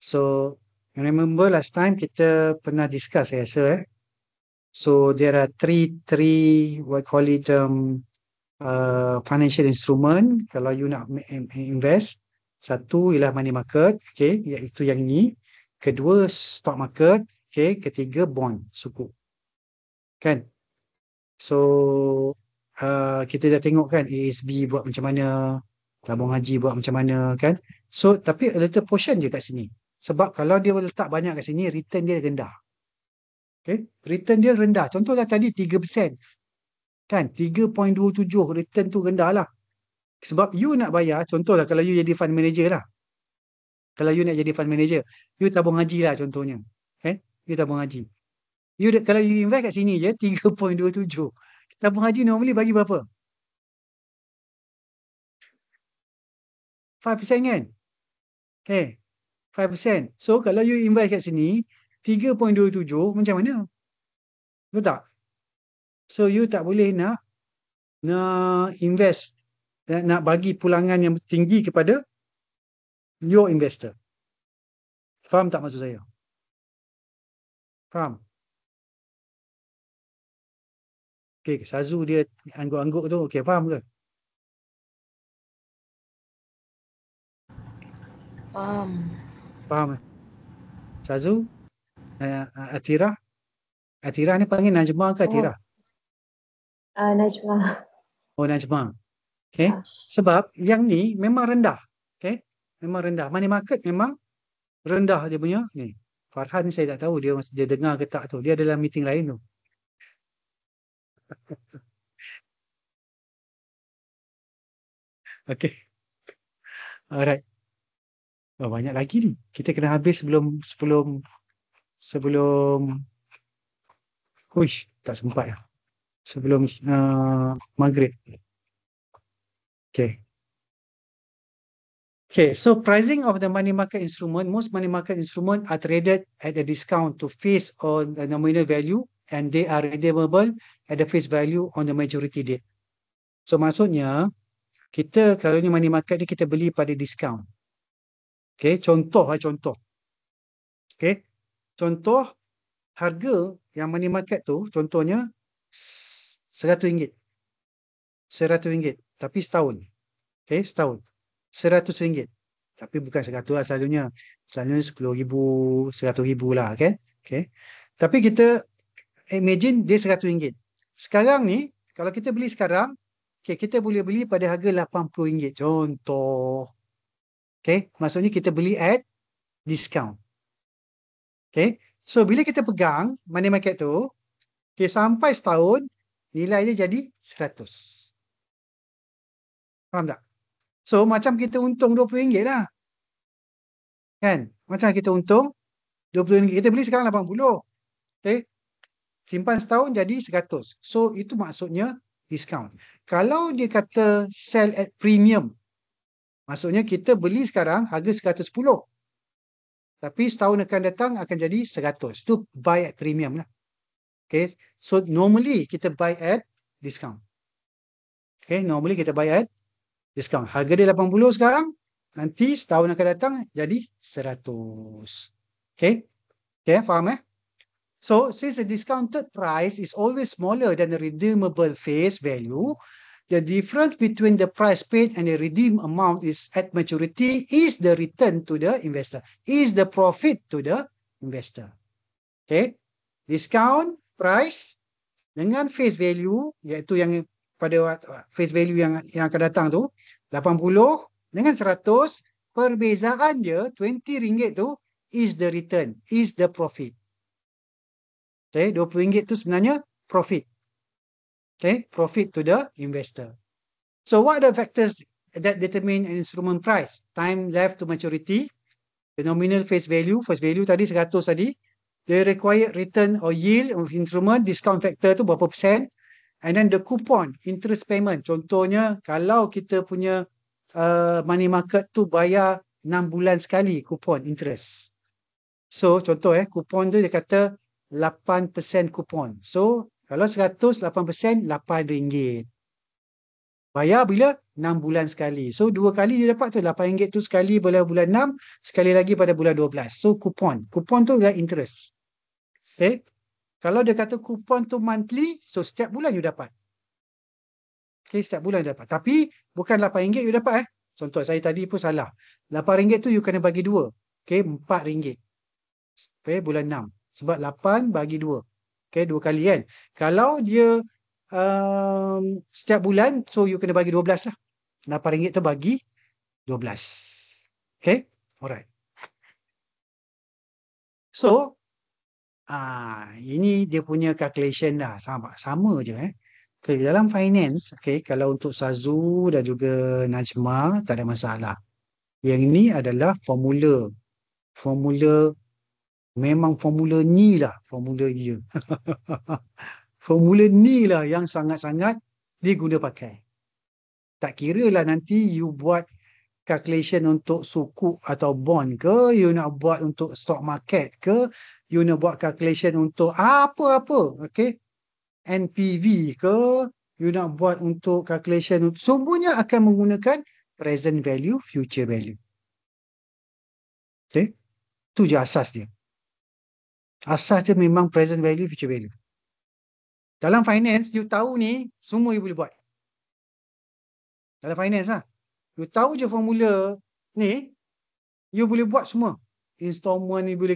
So, remember last time kita pernah discuss saya rasa So there are three what call it financial instrument kalau you nak invest. Satu ialah money market, okay, iaitu yang ini. Kedua stock market, okay. Ketiga bond, sukuk. Kan? So kita dah tengok kan ASB buat macam mana, tabung haji buat macam mana kan. So tapi a little portion je kat sini. Sebab kalau dia letak banyak kat sini, return dia rendah. Okay? Return dia rendah. Contohlah tadi 3%. Kan? 3.27 return tu rendah lah. Sebab you nak bayar, contohlah kalau you jadi fund manager lah. Kalau you nak jadi fund manager, you tabung haji lah contohnya. Okay? You tabung haji. Kalau you invest kat sini je, 3.27. Tabung haji normally bagi berapa? 5% kan? Okay. 5%. So, kalau you invest kat sini, 3.27 macam mana? Betul tak? So, you tak boleh nak invest, nak bagi pulangan yang tinggi kepada your investor. Faham tak maksud saya? Faham? Okay, Sazu dia angguk-angguk tu. Okay, faham ke? Faham. Sazu? Atira? Atira ni panggil Najmah ke Atira? Najmah. Oh, Najmah. Okay. Sebab yang ni memang rendah. Okay. Memang rendah. Money market memang rendah dia punya. Ni. Farhan ni saya tak tahu dia dengar ke tak tu. Dia dalam meeting lain tu. Okay. Alright. Oh, banyak lagi ni. Kita kena habis sebelum uish, tak sempat lah. Sebelum maghrib. Okay. Okay, so pricing of the money market instrument, most money market instrument are traded at a discount to face on the nominal value and they are redeemable at the face value on the maturity date. So maksudnya, kita kalau ni money market ni kita beli pada discount. Okay, contoh. Okay, contoh harga yang money market tu contohnya RM100. RM100 tapi setahun. Okay, setahun. RM100. Tapi bukan 100 lah selalunya. Selalunya 10,000, 100,000 lah kan. Okay. Tapi kita imagine dia RM100. Sekarang ni, kalau kita beli sekarang, okay, kita boleh beli pada harga RM80. Contoh. Okay. Maksudnya kita beli at discount. Okay. So, bila kita pegang money market tu, okay, sampai setahun, nilai dia jadi 100. Faham tak? So, macam kita untung RM20 lah. Kan? Macam kita untung RM20. Kita beli sekarang RM80. Okay. Simpan setahun jadi 100. So, itu maksudnya discount. Kalau dia kata sell at premium, maksudnya kita beli sekarang harga 110. Tapi setahun akan datang akan jadi 100. Itu buy at premium lah. Okay. So, normally kita buy at discount. Okay. Normally kita buy at discount. Harga dia 80 sekarang. Nanti setahun akan datang jadi 100. Okay. Okay. Faham So, since the discounted price is always smaller than the redeemable face value, the difference between the price paid and the redeem amount is at maturity is the return to the investor, is the profit to the investor. Okay. Discount price dengan face value, iaitu yang pada face value yang akan datang tu, 80 dengan 100, perbezaan dia RM20 tu is the return, is the profit. Okay, RM20 tu sebenarnya profit. Okay, profit to the investor. So what are the factors that determine an instrument price? Time left to maturity, the nominal face value tadi 100 tadi, the required return or yield of instrument, discount factor tu berapa persen, and then the coupon, interest payment. Contohnya kalau kita punya money market tu bayar 6 bulan sekali coupon interest. So contoh coupon tu dia kata 8% coupon. So kalau 100, 8%, RM8. Bayar bila? 6 bulan sekali. So 2 kali dia dapat tu RM8 tu sekali pada bulan 6, sekali lagi pada bulan 12. So coupon. Coupon tu adalah interest. Okay. Kalau dia kata coupon tu monthly, so setiap bulan you dapat. Okay, setiap bulan you dapat. Tapi bukan RM8 you dapat Contoh saya tadi pun salah. RM8 tu you kena bagi 2. Okay, RM4. Okay, bulan 6. Sebab 8 bagi 2. Okay, 2 kali kan. Kalau dia setiap bulan, so you kena bagi 12 lah. RM8 tu bagi 12. Okay, alright. So, ini dia punya calculation lah. Sama je Okay, dalam finance, okay, kalau untuk Sazu dan juga Najma, tak ada masalah. Yang ini adalah formula. Memang formula ni lah. Formula dia. Formula ni lah yang sangat-sangat diguna pakai. Tak kira lah nanti you buat calculation untuk sukuk atau bond ke, you nak buat untuk stock market ke, you nak buat calculation untuk apa-apa, okay? NPV ke, you nak buat untuk calculation, semuanya akan menggunakan present value, future value. Okay? Itu je asas dia. Asas dia memang present value, future value. Dalam finance, you tahu ni, semua you boleh buat. Dalam finance lah. You tahu je formula ni, you boleh buat semua. Installment you boleh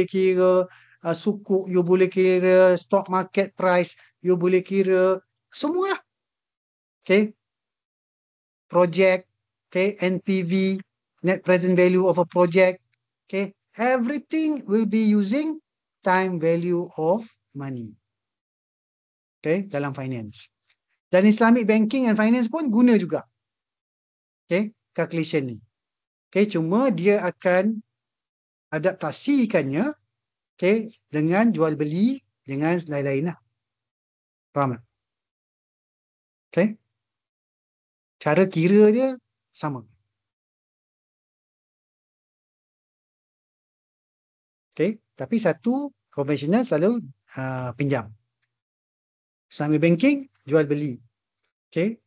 kira, sukuk, you boleh kira stock market price, you boleh kira semua lah. Okay. Project, okay, NPV, net present value of a project, okay. Everything will be using time value of money. Okay, dalam finance. Dan Islamic banking and finance pun guna juga. Okay, calculation ni. Okay, cuma dia akan adaptasikannya, okay, dengan jual beli, dengan lain-lain lah. Faham tak? Okay. Cara kira dia sama. Okay, tapi satu konvensional selalu pinjam. Islamic banking, jual beli. Okay.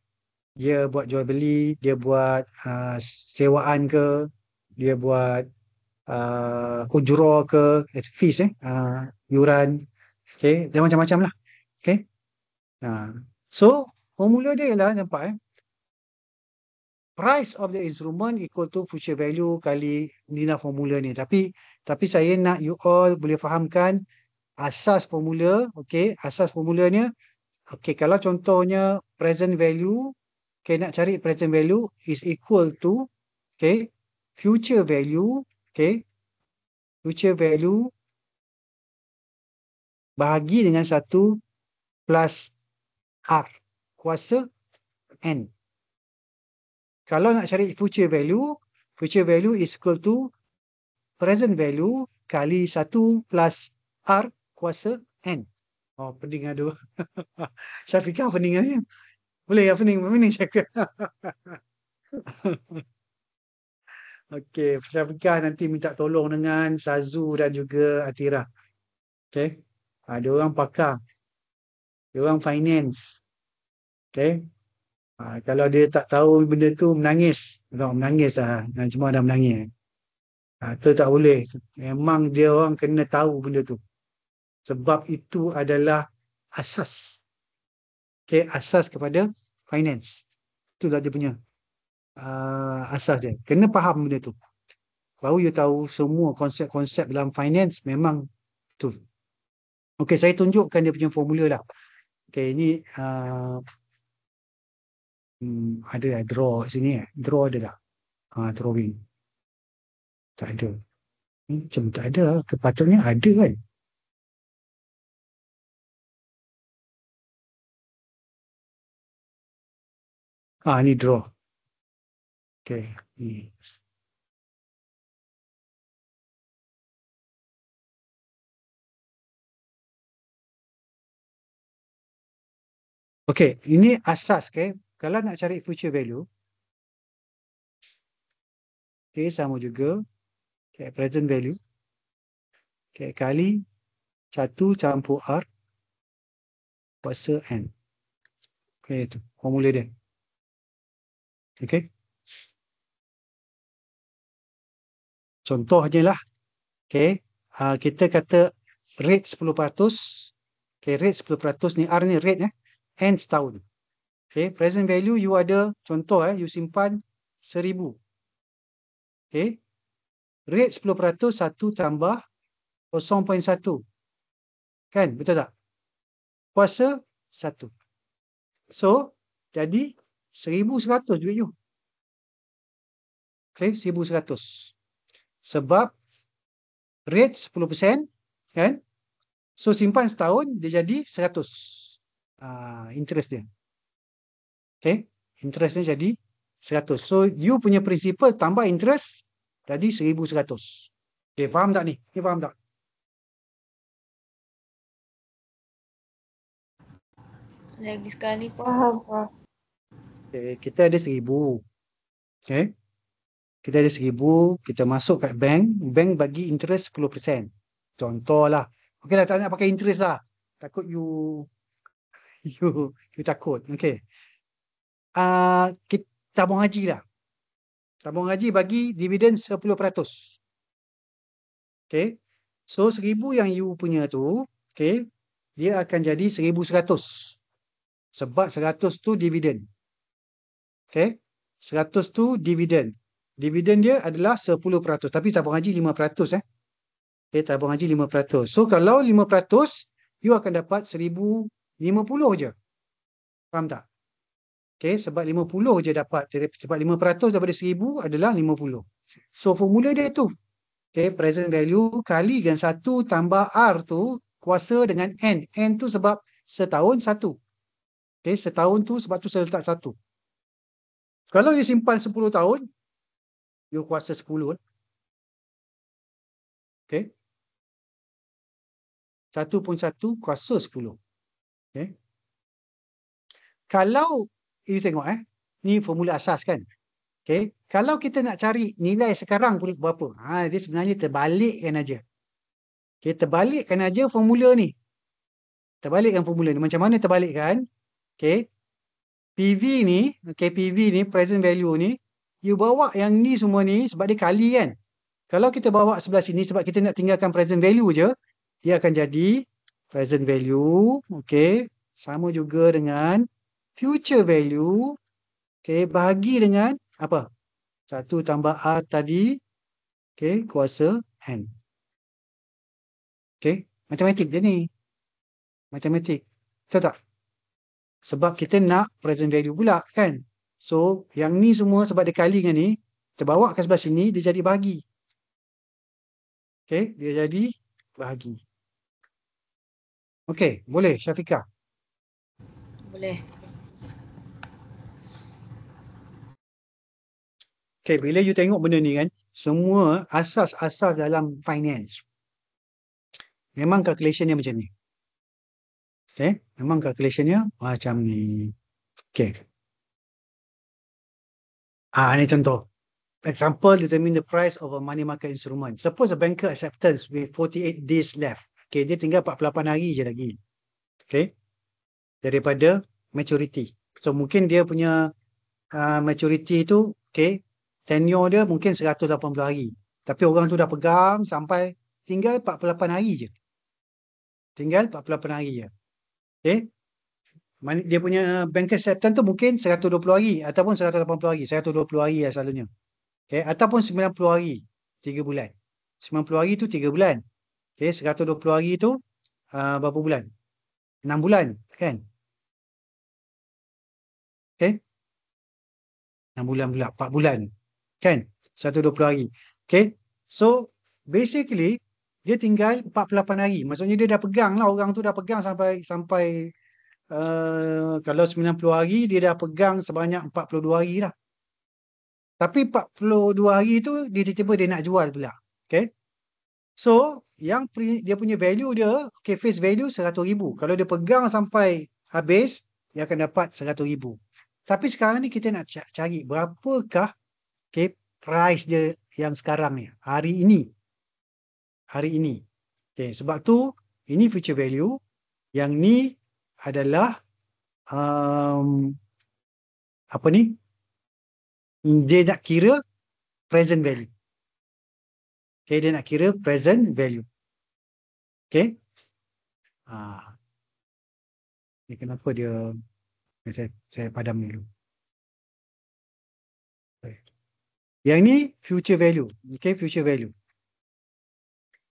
Dia buat jual beli, dia buat sewaan ke, dia buat ujrah ke, fees, yuran, Okay, dia macam-macam lah. Okay. So, formula dia ialah, nampak price of the instrument equal to future value kali inilah formula ni. Tapi saya nak you all boleh fahamkan asas formula. Okay, asas formulanya. Okay, kalau contohnya present value, okay, nak cari present value is equal to, okay, future value, okay, future value bahagi dengan 1 plus R kuasa N. Kalau nak cari future value is equal to present value kali 1 plus R kuasa N. Oh, pening aduh. Syafiqah pening ni. Boleh ya pening Syafiqah. Okey, Syafiqah nanti minta tolong dengan Sazu dan juga Atira. Okey. Dia orang pakar. Dia orang finance. Okey. Kalau dia tak tahu benda tu menangis. Tak menangis lah. Cuma dah menangis. Tu tak boleh. Memang dia orang kena tahu benda tu. Sebab itu adalah asas. Okay, asas kepada finance. Itulah dia punya asas dia. Kena faham benda tu. Baru you tahu semua konsep-konsep dalam finance memang betul. Okay, saya tunjukkan dia punya formula lah. Okay, ini ada lah draw sini. Draw ada tak? Drawing. Tak ada. Macam tak ada. Kepatutnya ada kan? Ni draw. Okay. Ni. Okay. Ini asas. Okay. Kalau nak cari future value. Okay. Sama juga. Okay. Present value. Okay. Kali 1 campur R kuasa N. Okay. Itu. Formula dia. Okay. Contohnya lah. Okay. Kita kata rate 10%. Okay. Rate 10% ni. R ni rate N setahun. Okay. Present value you ada. Contoh you simpan 1,000. Okay. Rate 10% 1 tambah 0.1. Kan? Betul tak? Kuasa 1. So, jadi 1,100 duit you. Okay, 1,100. Sebab rate 10%, kan? So, simpan setahun, dia jadi 100. Interest dia. Okay, interest dia jadi 100. So, you punya principal tambah interest, jadi 1,100. Okay, faham tak ni? Ni faham tak? Lagi sekali faham, Prof. Okay, kita ada 1,000. Okay. Kita ada 1,000, kita masuk kat bank, bank bagi interest 10%. Contohlah. Okey lah, tak nak pakai interest lah. Takut you takut. Okey. Kita tabung haji lah. Tabung haji bagi dividen 10%. Okey. So 1,000 yang you punya tu, okey, dia akan jadi 1,100. Sebab 100 tu dividen. Okey. 100 tu dividen. Dividen dia adalah 10%. Tapi tabung haji 5%. Okay, tabung haji 5%. So, kalau 5%, you akan dapat 1,050 je. Faham tak? Okay, sebab 50 je dapat. Sebab 5% daripada 1,000 adalah 50. So, formula dia tu. Okay, present value kali dengan 1 tambah R tu kuasa dengan N. N tu sebab setahun 1. Okay, setahun tu sebab tu saya letak 1. Kalau you simpan 10 tahun, you kuasa 10. Okay. 1.1 kuasa 10. Okay. Kalau, you tengok ni formula asas kan. Okay. Kalau kita nak cari nilai sekarang pun berapa, dia sebenarnya terbalikkan aja. Okay, terbalikkan aja formula ni. Terbalikkan formula ni. Macam mana terbalikkan? Okay. PV ni, okay, PV ni, present value ni, you bawa yang ni semua ni sebab dia kali kan. Kalau kita bawa sebelah sini sebab kita nak tinggalkan present value je, dia akan jadi present value, okey, sama juga dengan future value, okey, bahagi dengan apa? 1 tambah R tadi, okey, kuasa N. Okey, matematik dia ni. Matematik. Betul tak? Sebab kita nak present value pula kan. So, yang ni semua sebab dia kali dengan ni, kita bawa ke sebelah sini, dia jadi bahagi. Okey, dia jadi bahagi. Okey, boleh Syafiqah? Boleh. Okey, bila you tengok benda ni kan, semua asas-asas dalam finance. Memang calculationnya macam ni. Okey, memang calculationnya macam ni. Okey. Ni contoh. Example, determine the price of a money market instrument. Suppose a banker acceptance with 48 days left. Okay, dia tinggal 48 hari je lagi. Okay, daripada maturity. So, mungkin dia punya maturity tu, okay, tenure dia mungkin 180 hari. Tapi orang tu dah pegang sampai tinggal 48 hari je. Tinggal 48 hari je. Okay, dia punya banker acceptance tu mungkin 120 hari ataupun 180 hari. 120 hari lah selalunya. Okay, ataupun 90 hari, 3 bulan. 90 hari tu 3 bulan. Okay, 120 hari tu berapa bulan? 6 bulan, kan? Okay, 6 bulan pula, 4 bulan. Kan? 120 hari. Okay, so basically, dia tinggal 48 hari. Maksudnya dia dah pegang lah, orang tu dah pegang sampai kalau 90 hari, dia dah pegang sebanyak 42 hari lah. Tapi 42 hari tu dia tiba-tiba dia nak jual pula. Okay. So, yang dia punya value dia, okay, face value 100,000. Kalau dia pegang sampai habis, dia akan dapat 100,000. Tapi sekarang ni kita nak cari berapakah, okay, price dia yang sekarang ni, hari ini. Hari ini. Okay, sebab tu, ini future value. Yang ni adalah apa ni? Dia nak kira present value. Okay, dia nak kira present value. Okay. Ni kenapa dia, saya padam dulu. Okay. Yang ni future value. Okay, future value.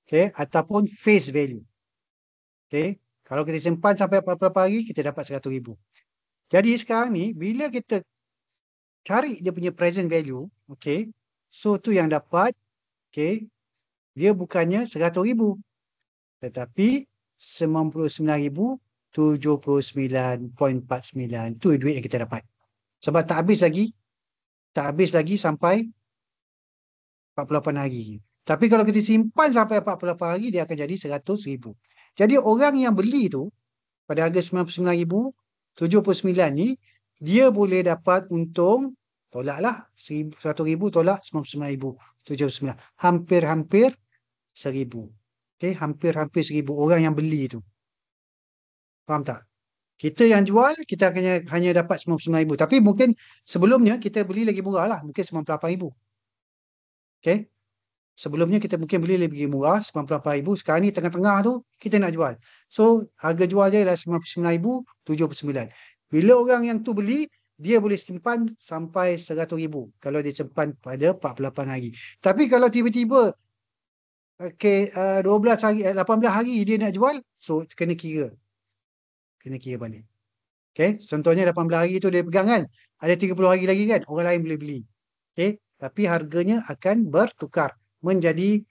Okay, ataupun face value. Okay, kalau kita simpan sampai berapa hari, kita dapat 100,000. Jadi sekarang ni, bila kita cari dia punya present value, okay, so tu yang dapat, okay, dia bukannya 100,000, tetapi 99,079.49. Tu duit yang kita dapat. Sebab tak habis lagi sampai 48 hari. Tapi kalau kita simpan sampai 48 hari, dia akan jadi 100,000. Jadi orang yang beli tu, pada harga 99,079 ni, dia boleh dapat untung, tolaklah 100,000 tolak 99,079. Hampir-hampir 1,000. Okay, hampir-hampir 1,000 orang yang beli tu. Faham tak? Kita yang jual, kita hanya dapat 99,000. Tapi mungkin sebelumnya kita beli lagi murah lah. Mungkin 98,000. Okay. Sebelumnya kita mungkin beli lebih murah, 98,000. Sekarang ni tengah-tengah tu, kita nak jual. So, harga jual dia adalah 99,079. Bila orang yang tu beli, dia boleh simpan sampai 100,000. Kalau dia simpan pada 48 hari. Tapi kalau tiba-tiba, okay, 12 hari, 18 hari dia nak jual, so kena kira. Kena kira balik. Okay, contohnya 18 hari tu dia pegang kan, ada 30 hari lagi kan, orang lain boleh beli. Okay, tapi harganya akan bertukar menjadi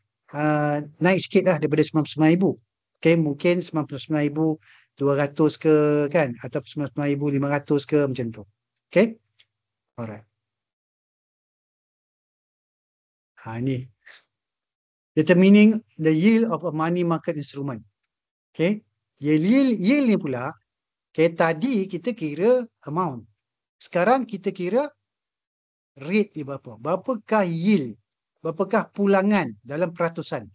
naik sikit lah daripada 99,000. Okay, mungkin 99,200 ke kan, atau 99,500 ke, macam tu. Okay, alright. Ni determining the yield of a money market instrument. Okay, yield ni pula, okay, tadi kita kira amount. Sekarang kita kira rate dia berapa. Berapakah yield? Berapakah pulangan dalam peratusan?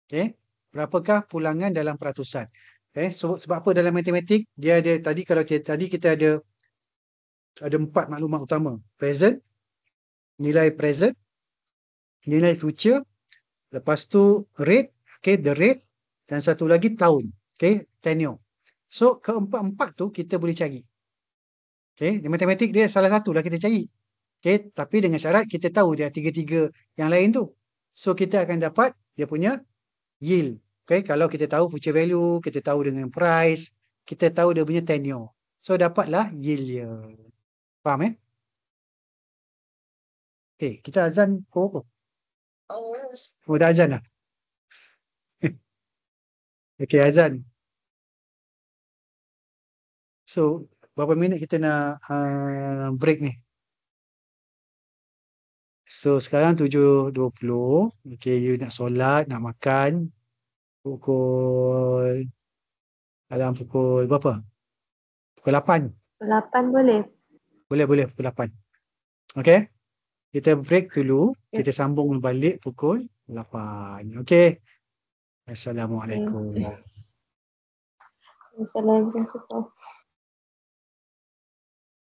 Okay, berapakah pulangan dalam peratusan? Okay, so, sebab apa dalam matematik, dia ada tadi, kalau tadi kita ada 4 maklumat utama. Present, nilai present, nilai future, lepas tu rate, okay, the rate, dan satu lagi tahun. Okay, tenure. So, keempat-empat tu kita boleh cari. Okay, matematik dia salah satu lah kita cari. Okay, tapi dengan syarat kita tahu dia tiga-tiga yang lain tu. So, kita akan dapat dia punya yield. Okay, kalau kita tahu future value, kita tahu dengan price, kita tahu dia punya tenure. So, dapatlah yield dia. Faham Okay, kita azan pukul apa? Oh, dah azan dah. Okay, azan. So, berapa minit kita nak break ni? So, sekarang 7.20. Okay, you nak solat, nak makan. Dalam pukul berapa? Pukul 8. 8 boleh. Boleh pukul 8. Okay? Kita break dulu. Ya. Kita sambung balik pukul 8. Okay? Assalamualaikum. Assalamualaikum.